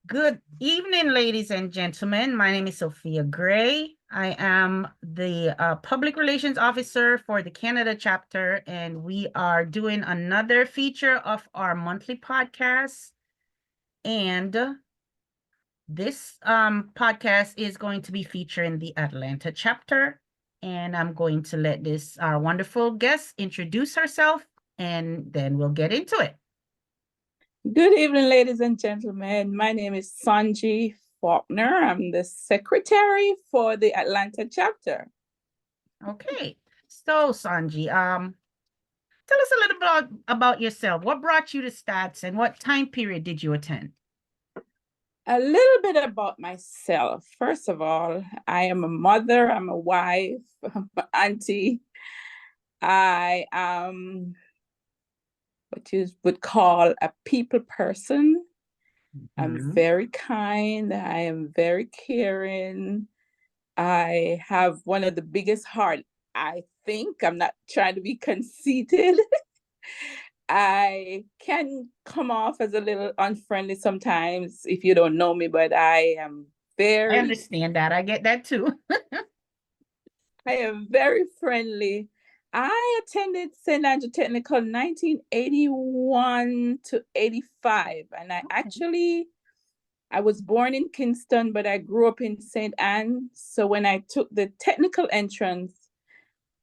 Good evening, ladies and gentlemen. My name is Sophia Gray. I am the Public Relations Officer for the Canada chapter, and we are doing another feature of our monthly podcast. And this podcast is going to be featuring the Atlanta chapter. And I'm going to let our wonderful guest introduce herself, and then we'll get into it. Good evening, ladies and gentlemen. My name is Sonji Faulkner. I'm the secretary for the Atlanta chapter. Okay, so Sonji, tell us a little bit about yourself. What brought you to STATHS and what time period did you attend? A little bit about myself. First of all, I am a mother, I'm a wife, I'm an auntie. I am what you would call a people person. I'm very kind. I am very caring. I have one of the biggest heart. I think I'm not trying to be conceited. I can come off as a little unfriendly sometimes if you don't know me, but I am I understand that. I get that too. I am very friendly. I attended St. Andrew Technical 1981 to 85, and I was born in Kingston, but I grew up in St. Anne. So when I took the technical entrance,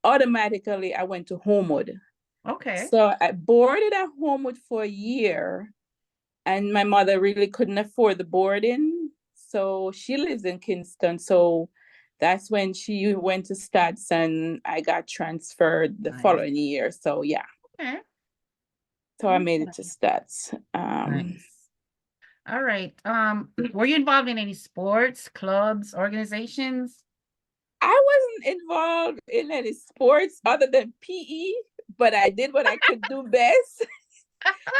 automatically I went to Homewood. Okay. So I boarded at Homewood for a year, and my mother really couldn't afford the boarding. So she lives in Kingston. So that's when she went to STATS and I got transferred the following year. So yeah. Okay. So I made it to STATS. Nice. All right. Were you involved in any sports, clubs, organizations? I wasn't involved in any sports other than PE, but I did what I could do best.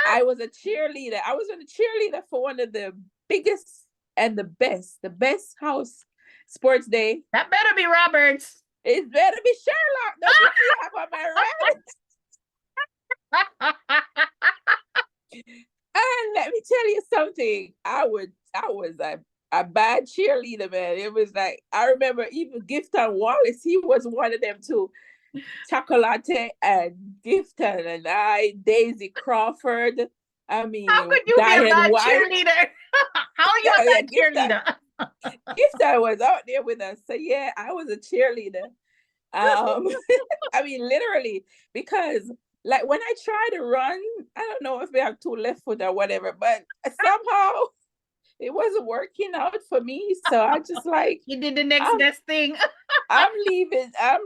I was a cheerleader. I was a cheerleader for one of the biggest and the best house sports day. That better be Roberts. It better be Sherlock. Don't you see how on my rabbit? And let me tell you something. I was a bad cheerleader, man. It was like, I remember even Gifton Wallace, he was one of them too. Chocolate and Gifton and Daisy Crawford. I mean, how could you be a bad cheerleader? How are you a bad cheerleader? Gifton was out there with us. So yeah, I was a cheerleader. I mean, literally, because like when I try to run, I don't know if we have two left foot or whatever, but somehow it wasn't working out for me. So I just like, you did the next best thing. I'm leaving that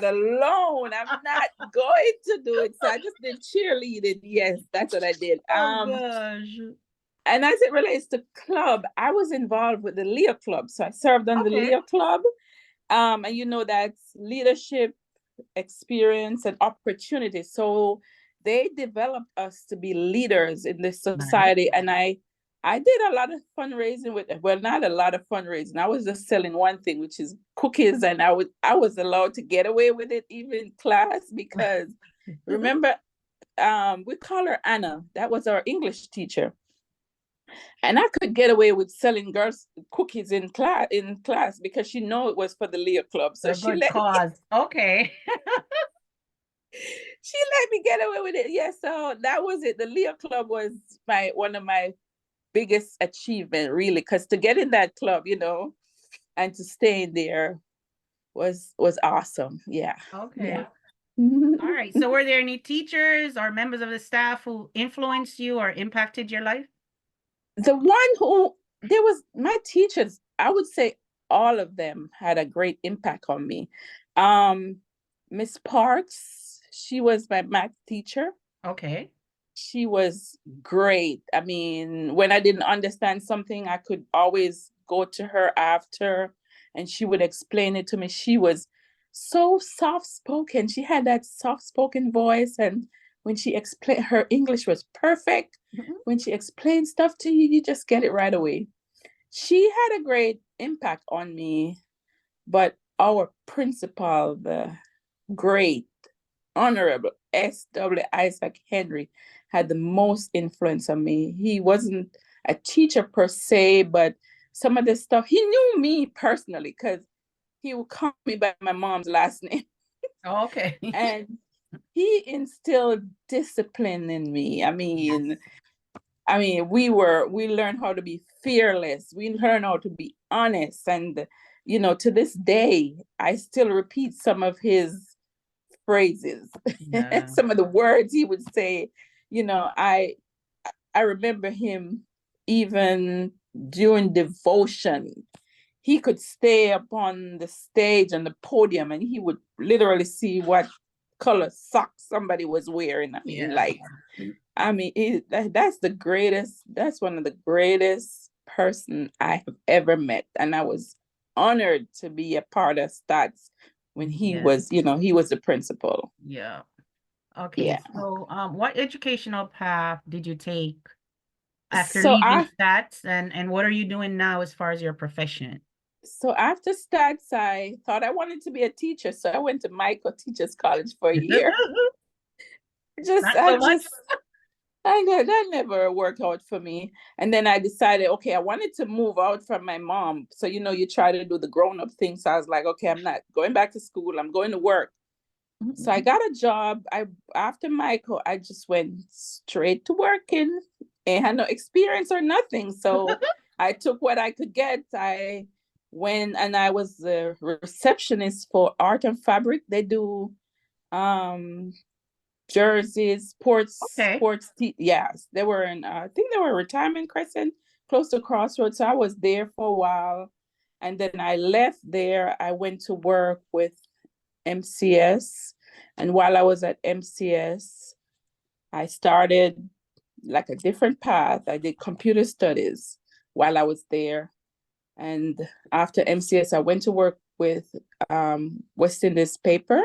alone. I'm not going to do it. So I just did cheerleading. Yes, that's what I did. Oh gosh. And as it relates to club, I was involved with the Leo Club. So I served on the Leo Club. And you know, that's leadership, experience, and opportunity. So they developed us to be leaders in this society. Nice. And I did a lot of fundraising with, well, not a lot of fundraising. I was just selling one thing, which is cookies. And I was allowed to get away with it even in class because remember, we call her Anna. That was our English teacher. And I could get away with selling girls cookies in class because she knew it was for the Leo Club. So she let cause. Okay. She let me get away with it. Yeah, so that was it. The Leo Club was one of my biggest achievement, really, because to get in that club, you know, and to stay in there was awesome. Yeah. Okay. Yeah. All right. So were there any teachers or members of the staff who influenced you or impacted your life? The one who there was my teachers, I would say all of them had a great impact on me. Miss Parks, she was my math teacher. Okay. She was great. I mean, when I didn't understand something, I could always go to her after and she would explain it to me. She was so soft-spoken. She had that soft-spoken voice, and when she explained, her English was perfect. Mm-hmm. When she explained stuff to you, you just get it right away. She had a great impact on me, but our principal, the great, honorable S.W. Isaac Henry, had the most influence on me. He wasn't a teacher per se, but some of the stuff, he knew me personally because he would call me by my mom's last name. Oh, okay. And he instilled discipline in me. We learned how to be fearless. We learned how to be honest. And, to this day, I still repeat some of his phrases, Yeah. some of the words he would say. I remember him even during devotion. He could stay up on the stage and the podium and he would literally see what color socks somebody was wearing. That's one of the greatest person I have ever met. And I was honored to be a part of STATS when he was the principal. Yeah. Okay. Yeah. So, what educational path did you take after So leaving STATS, and what are you doing now as far as your profession? So after STATS, I thought I wanted to be a teacher. So I went to Michael Teachers College for a year. Not so much. That never worked out for me. And then I decided, okay, I wanted to move out from my mom. So, you try to do the grown-up thing. So I was like, okay, I'm not going back to school. I'm going to work. So I got a job. After Michael, I just went straight to working and had no experience or nothing. So I took what I could get. I went and I was the receptionist for Art and Fabric. They do jerseys, sports. Yes, they were in. I think they were Retirement Crescent, close to Crossroads. So I was there for a while, and then I left there. I went to work with MCS, and while I was at MCS, I started like a different path. I did computer studies while I was there, and after MCS, I went to work with West Indies Paper.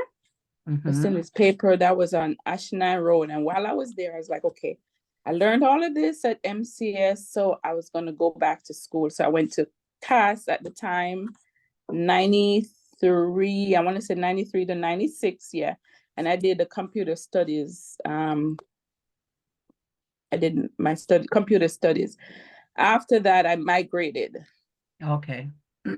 West Indies Paper, that was on Ashenine Road. And while I was there, I was like, okay, I learned all of this at MCS, so I was going to go back to school. So I went to CAS at the time, 93, I want to say 93 to 96, yeah. And I did the computer studies. I did my computer studies. After that, I migrated. Okay.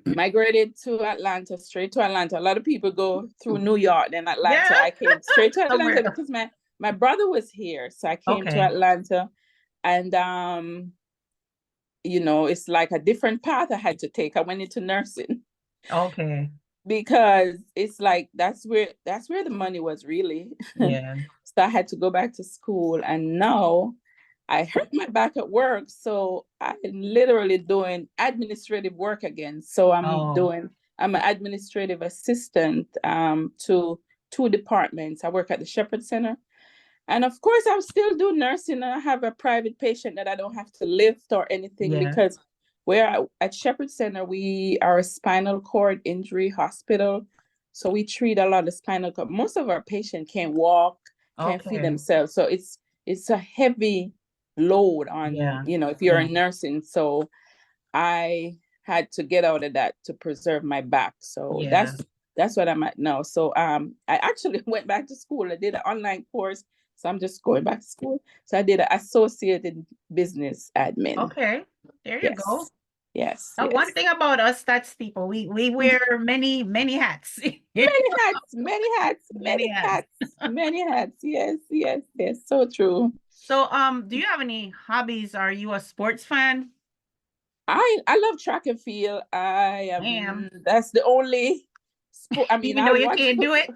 Migrated to Atlanta, straight to Atlanta. A lot of people go through New York, then Atlanta. Yeah. I came straight to Atlanta Somewhere. because my brother was here. So I came to Okay. Atlanta, and it's like a different path I had to take. I went into nursing Okay. because it's like that's where the money was really. Yeah. So I had to go back to school, and now I hurt my back at work, so I'm literally doing administrative work again. So I'm an administrative assistant to two departments. I work at the Shepherd Center, and of course I still do nursing. And I have a private patient that I don't have to lift or anything because at Shepherd Center, we are a spinal cord injury hospital. So we treat a lot of spinal cord. Most of our patients can't walk, can't feed themselves. So it's a heavy load on, if you're in nursing. So I had to get out of that to preserve my back. So that's what I'm at now. So I actually went back to school. I did an online course. So I'm just going back to school. So I did an associated business admin. Okay. There you go. Yes. One thing about us STATS people, we wear many hats. Many hats. Yes. So true. So, do you have any hobbies? Are you a sports fan? I love track and field. I am. Damn. That's the only sport. Even though you can't do it.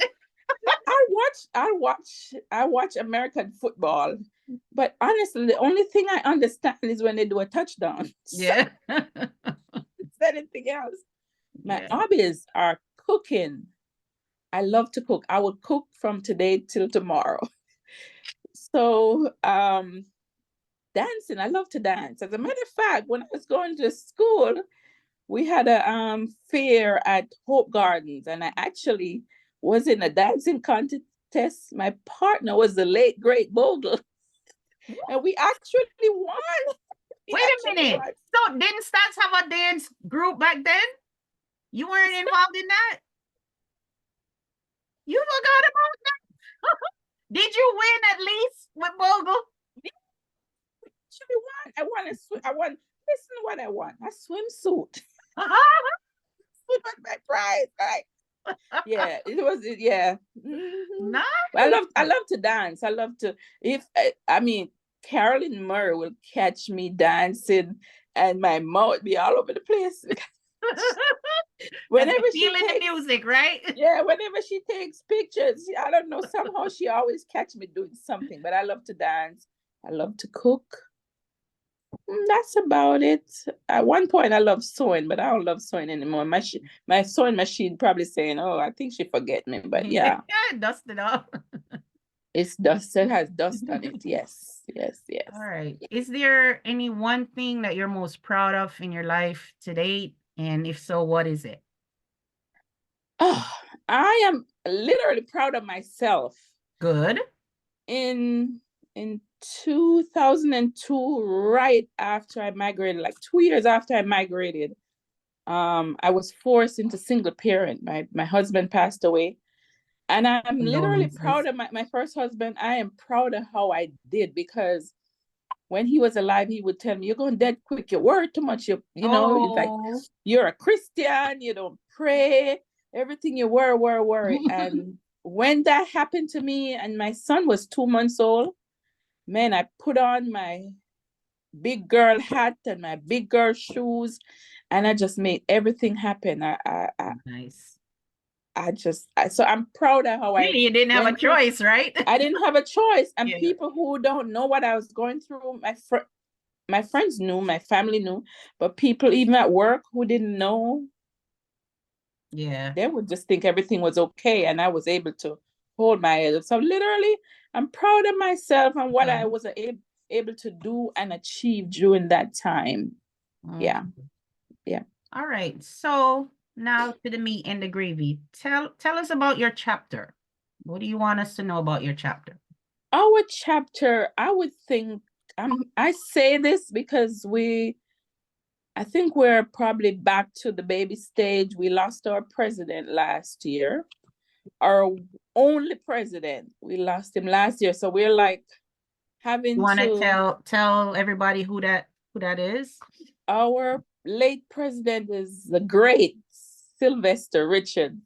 I watch American football, but honestly, the only thing I understand is when they do a touchdown. Yeah. It's anything else. My hobbies are cooking. I love to cook. I will cook from today till tomorrow. So, dancing. I love to dance. As a matter of fact, when I was going to school, we had a fair at Hope Gardens, and I actually was in a dancing contest. My partner was the late great Bogle, and we actually won. Wait a minute. So didn't STATS have a dance group back then? You weren't involved in that? You forgot about that? Did you win at least with Bogle? actually want. I want to swim. Listen to what I want. A swimsuit. What was my prize? Right. Yeah, it was. Yeah. Mm-hmm. Nice. I love to dance. I love to. If I mean, Carolyn Murray will catch me dancing, and my mouth be all over the place. Whenever she feeling the takes, music, right? yeah, whenever she takes pictures, I don't know, somehow she always catch me doing something. But I love to dance. I love to cook. That's about it. At one point, I loved sewing, but I don't love sewing anymore. My sewing machine probably saying, "Oh, I think she forget me." But yeah, Dust it off. it's dust. It has dust on it. Yes, yes, yes. All right. Is there any one thing that you're most proud of in your life to date? And if so, what is it? Oh, I am literally proud of myself. Good. In 2002, right after I migrated, like 2 years after I migrated, I was forced into single parent. My husband passed away. And I'm literally proud of my first husband. I am proud of how I did, because when he was alive, he would tell me, "You're going dead quick. You worry too much. You know, it's like you're a Christian. You don't pray. Everything you worry." And when that happened to me, and my son was 2 months old, man, I put on my big girl hat and my big girl shoes, and I just made everything happen. Nice. So I'm proud of how Really, you didn't have a choice, right? I didn't have a choice. And Yeah. people who don't know what I was going through, my friends knew, my family knew, but people even at work who didn't know, yeah, they would just think everything was okay, and I was able to hold my head up. So literally, I'm proud of myself and what I was able to do and achieve during that time. Yeah. Yeah. All right. So now to the meat and the gravy. Tell us about your chapter. What do you want us to know about your chapter? Our chapter, I would think, I say this because I think we're probably back to the baby stage. We lost our president last year, our only president. We lost him last year. So we're like having You want to tell everybody who that is? Our late president is the great Sylvester Richards.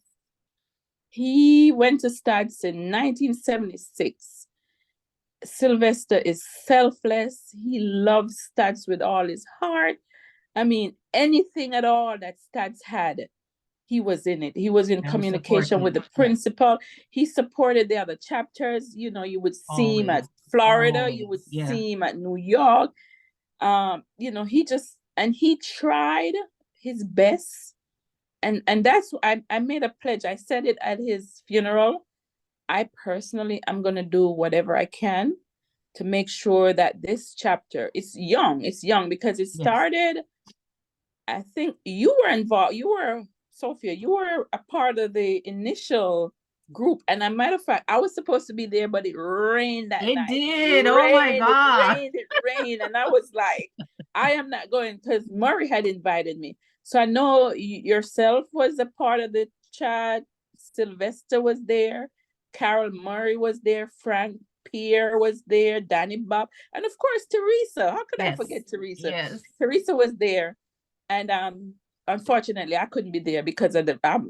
He went to STATHS in 1976. Sylvester is selfless. He loves STATHS with all his heart. I mean, anything at all that STATHS had, he was in it. He was in communication with the principal. He supported the other chapters. You know, you would see him at Florida. You would see him at New York. You know, he tried his best. And that's, I made a pledge. I said it at his funeral. I personally am going to do whatever I can to make sure that this chapter is young. It's young because it started, I think you were involved. Sophia, you were a part of the initial group. And as a matter of fact, I was supposed to be there, but it rained that night. It did. Oh my God. It rained. And I was like, I am not going, because Murray had invited me. So I know yourself was a part of the chat. Sylvester was there. Carol Murray was there. Frank Pierre was there. Danny Bob. And of course, Teresa. How could I forget Teresa? Yes. Teresa was there. And unfortunately, I couldn't be there because of I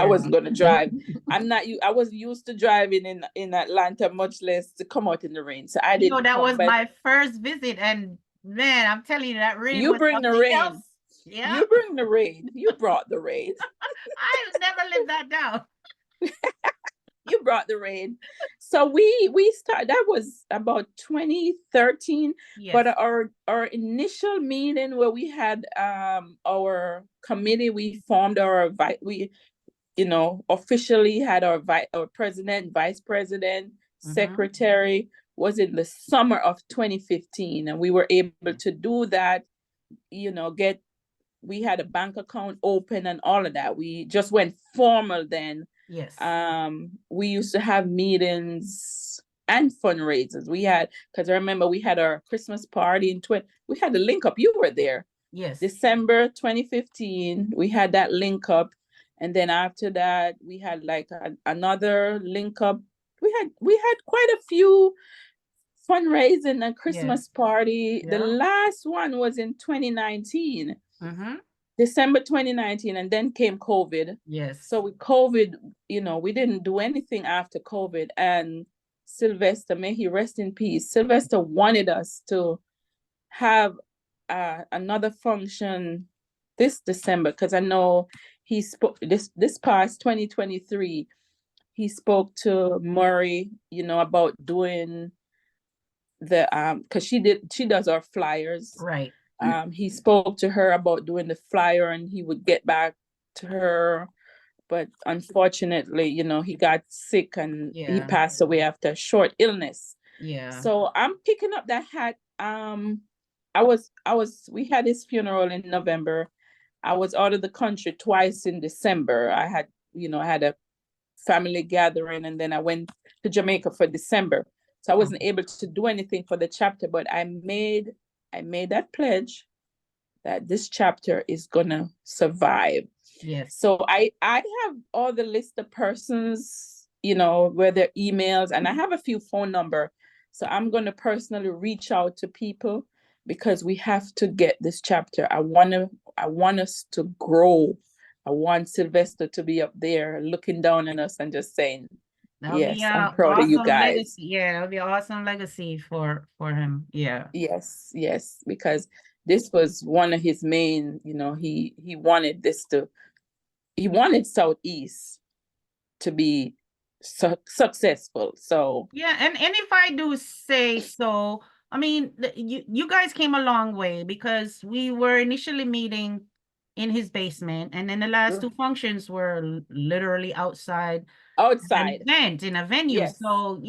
wasn't going to drive. I wasn't used to driving in Atlanta, much less to come out in the rain. So I didn't. You know, that was my first visit, and man, I'm telling you, that rain. You bring the rain. Yeah. You bring the rain. You brought the rain. I never lived that down. You brought the rain. So we started, that was about 2013. Yes. But our initial meeting where we had our committee, we formed officially had our president, vice president, secretary, was in the summer of 2015. And we were able to do that, we had a bank account open and all of that. We just went formal then. Yes. We used to have meetings and fundraisers. Because I remember we had our Christmas party we had the link up. You were there. Yes. December 2015, we had that link up. And then after that, we had like another link up. We had quite a few fundraising and Christmas party. The Yeah. last one was in 2019, Mm-hmm. December 2019, and then came COVID. Yes. So with COVID, we didn't do anything after COVID. And Sylvester, may he rest in peace. Sylvester wanted us to have another function this December, because I know he spoke this past 2023. He spoke to Murray, about doing the because she does our flyers. Right. He spoke to her about doing the flyer, and he would get back to her, but unfortunately, he got sick and he passed away after a short illness. Yeah. So I'm picking up that hat. We had his funeral in November. I was out of the country twice in December. I had a family gathering, and then I went to Jamaica for December. So I wasn't able to do anything for the chapter, but I made that pledge that this chapter is gonna survive. Yes. So I have all the list of persons, where their emails, and I have a few phone number. So I'm gonna personally reach out to people, because we have to get this chapter. I want us to grow. I want Sylvester to be up there looking down on us and just saying, That'll be yes, I'm a proud of you awesome guys. legacy. Yeah, that'll be an awesome legacy for him. Yeah. Yes, because this was one of his main, he wanted Southeast to be successful. So yeah, and if I do say so, I mean, you guys came a long way, because we were initially meeting in his basement, and then the last two functions were literally outside an event in a venue. Yes, So,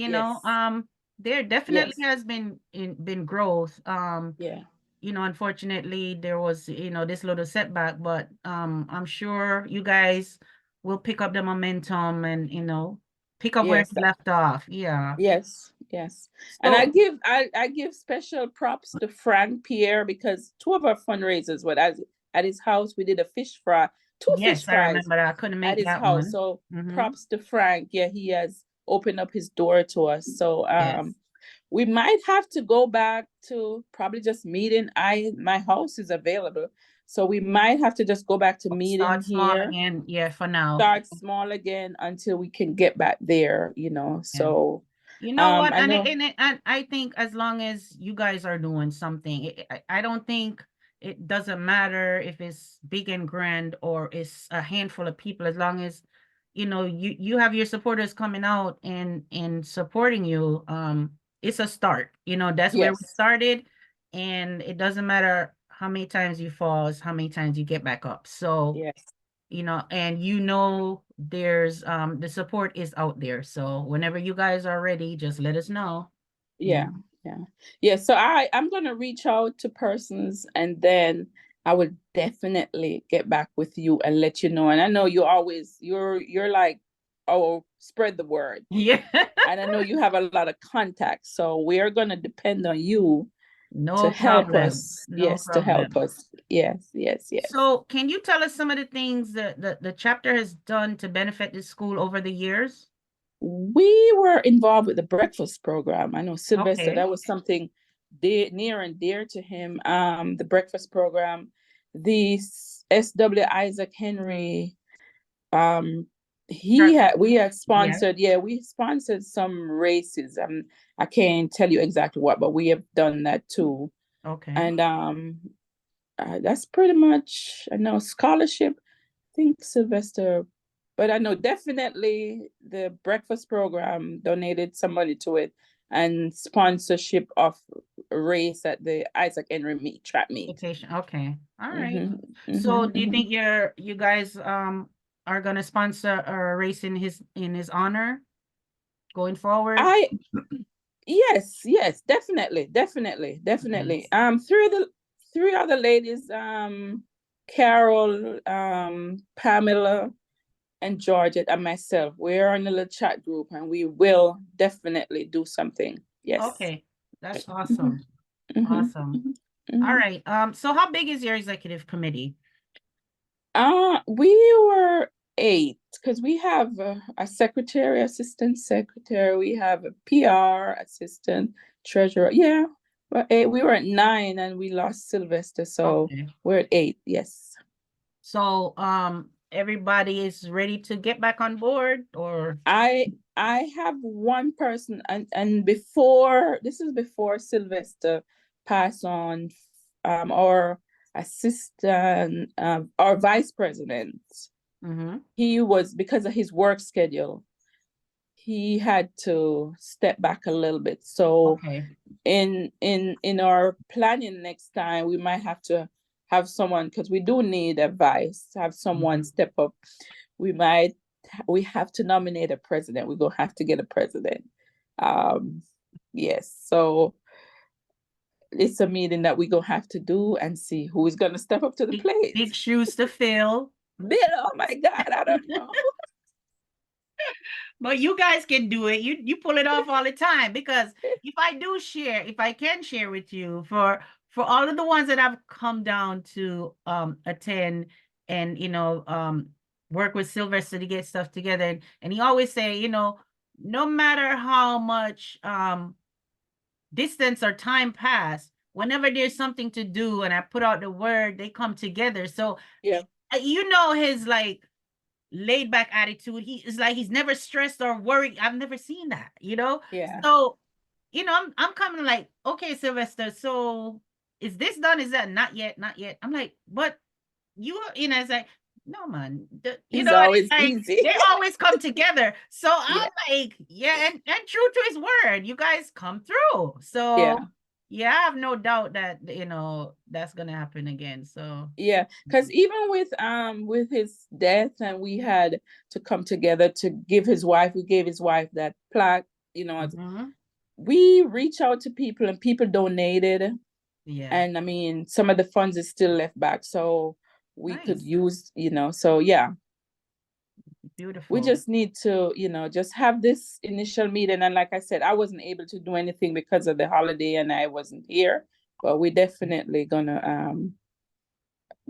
there definitely yes, has been growth. yeah, Unfortunately, there was, this little setback, but I'm sure you guys will pick up the momentum and, pick up where yes, it left off. Yeah. yes. And So, I give special props to Frank Pierre, because two of our fundraisers were at his house. We did a fish fry, two fish yes, I fries remember that. I couldn't at make his that house. one. So Mm-hmm. props to Frank. Yeah, he has opened up his door to us. So Yes. we might have to go back to probably just meeting. My house is available. So we might have to just go back to meeting Start small here. again. Yeah, for now. Start small again until we can get back there, Yeah. So You know what? I know. And I think as long as you guys are doing something, I don't think it doesn't matter if it's big and grand or it's a handful of people, as long as you have your supporters coming out and supporting you. It's a start. That's where we Yes, started, and it doesn't matter how many times you fall, it's how many times you get back up. So yes, and there's the support is out there. So whenever you guys are ready, just let us know. yeah, yeah. So I'm gonna reach out to persons, and then I will definitely get back with you and let you know. And I know you're like, oh, spread the word. Yeah. And I know you have a lot of contacts, so we are gonna depend on you to No help problem. us. No Yes, to help problem. us. Yes. So can you tell us some of the things that the chapter has done to benefit the school over the years? We were involved with the breakfast program. I know Sylvester, Okay. that was something near and dear to him. The breakfast program, the SW Isaac Henry, we had sponsored, we sponsored some races. I can't tell you exactly what, but we have done that too. Okay. And that's pretty much, I know, scholarship. I think Sylvester, but I know definitely the breakfast program donated some money to it, and sponsorship of a race at the Isaac Henry track meet. Okay. All right. Mm-hmm, So mm-hmm, do you mm-hmm. think you guys are gonna sponsor a race in his honor going forward? Yes, definitely. Yes. Three other ladies, Carol, Pamela, and Georgette and myself, we're in a little chat group, and we will definitely do something. Yes. Okay. That's awesome. Mm-hmm, Awesome. mm-hmm. All right. So how big is your executive committee? We were 8 because we have a secretary, assistant secretary, we have a PR assistant, treasurer. Yeah, but 8. We were at 9 and we lost Sylvester, so Okay. we're at 8. Yes. So everybody is ready to get back on board, or I have one person, and before, this is before Sylvester passed on, our assistant, our vice president. He was, because of his work schedule, he had to step back a little bit. So okay. in our planning next time, we might have to have someone, because we do need advice, have someone step up. We have to nominate a president. We're gonna have to get a president. Yes, so it's a meeting that we're gonna have to do and see who is gonna step up to the plate. Big shoes to fill. Oh my God, I don't know. But you guys can do it. You pull it off all the time, because if I can share with you, for all of the ones that have come down to attend and work with Sylvester to get stuff together, and he always say, no matter how much distance or time pass, whenever there's something to do and I put out the word, they come together. So Yeah, his like laid back attitude. He is like, he's never stressed or worried. I've never seen that, yeah. So, I'm coming like, okay, Sylvester, so is this done? Is that not yet? Not yet. I'm like, but it's like, no, man, He's and it's always like easy. they always come together. So Yeah, I'm like, yeah, and true to his word, you guys come through. So yeah, yeah, I have no doubt that that's gonna happen again. So yeah. Because even with his death, and we had to come together to give his wife. We gave his wife that plaque. We reach out to people, and people donated. yeah, And I mean, some of the funds is still left back, so we could nice, use, so yeah, we beautiful. just need to, just have this initial meeting. And like I said, I wasn't able to do anything because of the holiday and I wasn't here, but we definitely gonna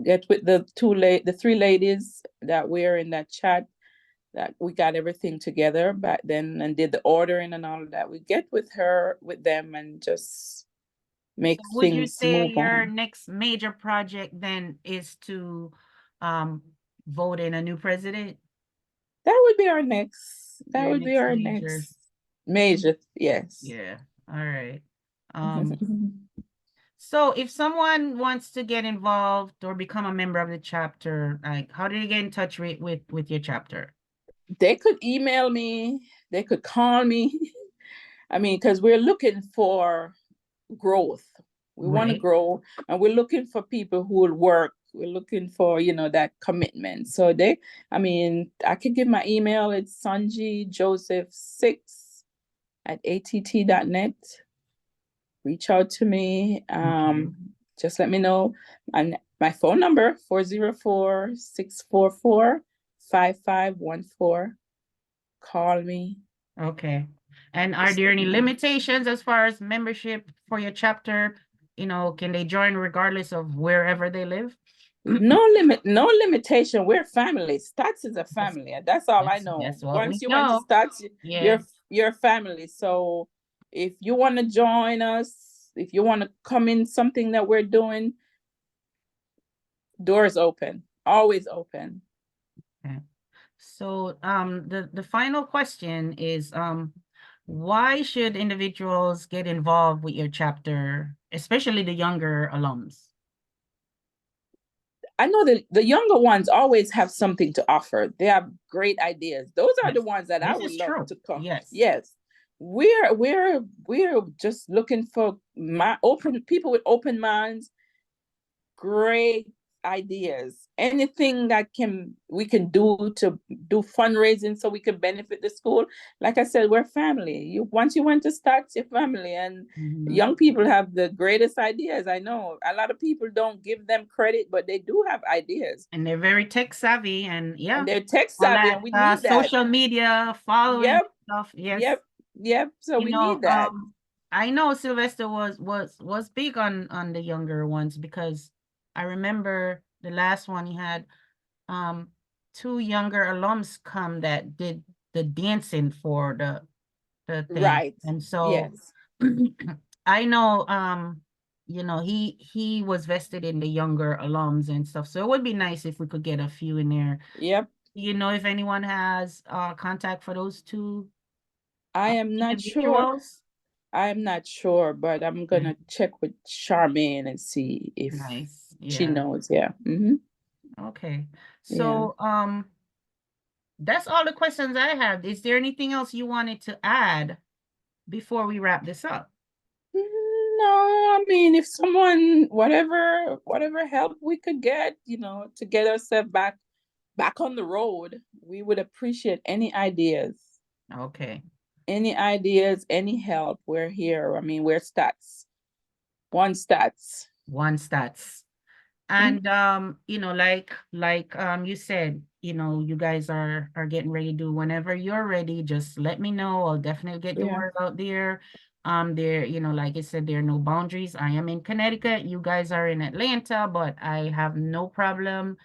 get with the three ladies that were in that chat, that we got everything together back then and did the ordering and all of that. We get with them and just make So would you things say move your on. next major project then is to um vote in a new president? That would be our next. That Your would be next our major. next major. Yes. Yeah. All right. So if someone wants to get involved or become a member of the chapter, like how do you get in touch with your chapter? They could email me. They could call me. I mean, because we're looking for growth. We want to Right. grow, and we're looking for people who will work. We're looking for, that commitment. So I mean, I could give my email. It's Sonji Joseph 6 at att.net. Reach out to me. Okay. Just let me know. And my phone number, 404-644-5514. Call me. Okay. And are Just there let any me know. limitations as far as membership for your chapter? Can they join regardless of wherever they live? No limitation. We're family. Stats is a That's family. And that's all I know. that's what we Once you went to know. Stats, Yeah. you're family. So if you want to join us, if you want to come in something that we're doing, doors open. Always open. Okay. So the final question is why should individuals get involved with your chapter, especially the younger alums? I know that the younger ones always have something to offer. They have great ideas. Those are Yes, the ones that I this would is love true. to come. Yes. Yes. We're just looking for my open people with open minds, great ideas. Anything that we can do to do fundraising so we can benefit the school. Like I said, we're family. Once you went to start your family, and young people have the greatest ideas. I know a lot of people don't give them credit, but they do have ideas. And they're very tech savvy, and And yeah, they're tech all savvy, that and we need that. social media following Yep, stuff. Yes. yep, yep. So You we know, need that. I know Sylvester was big on the younger ones, because I remember the last one he had. two younger alums come that did the dancing for the thing. Right. And so Yes. I know you know, he was vested in the younger alums and stuff. So it would be nice if we could get a few in there. Yep. You know, if anyone has contact for those two I am not sure. individuals. I'm not sure, but I'm Okay. gonna check with Charmaine and see if Nice. she Yeah. knows. Yeah. Mm-hmm. Okay. Yeah. So that's all the questions I have. Is there anything else you wanted to add before we wrap this up? No, I mean, if someone, whatever help we could get, you know, to get ourselves back on the road, we would appreciate any ideas. Okay. Any ideas, any help. We're here. I mean, we're stats. One stats. One stats. Mhm. And you know, like you said, you know, you guys are getting ready to do whenever you're ready, just let me know. I'll definitely get the Yeah. word out there. There, you know, like I said, there are no boundaries. I am in Connecticut, you guys are in Atlanta, but I have no problem,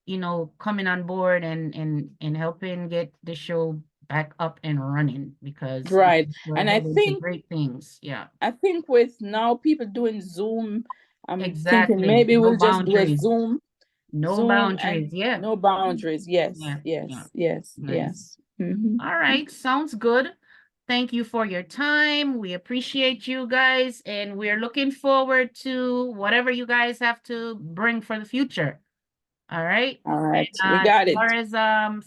you know, coming on board and helping get the show back up and running because you Right. know, we're And I heading to think great things. Yeah, with now people doing Zoom, I'm thinking exactly. maybe No we'll just do a boundaries. Zoom, No Zoom boundaries. and Yeah. no boundaries. Yes, Yeah. Yeah. yes, yes, Nice. yes. Mm-hmm. All right. Sounds good. Thank you for your time. We appreciate you guys, and we're looking forward to whatever you guys have to bring for the future. All right. All right, And we as got it. far as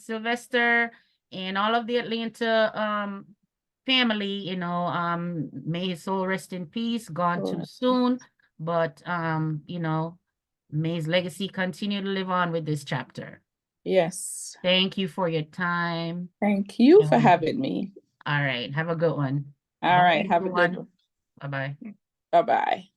Sylvester and all of the Atlanta family, you know, may his soul rest in peace, gone All too right. soon, but you know, may his legacy continue to live on with this chapter. Yes. Thank you for your time. Thank you for And having me. all right, have a good one. All Bye, right, have a good everyone. one. Bye bye. Bye bye.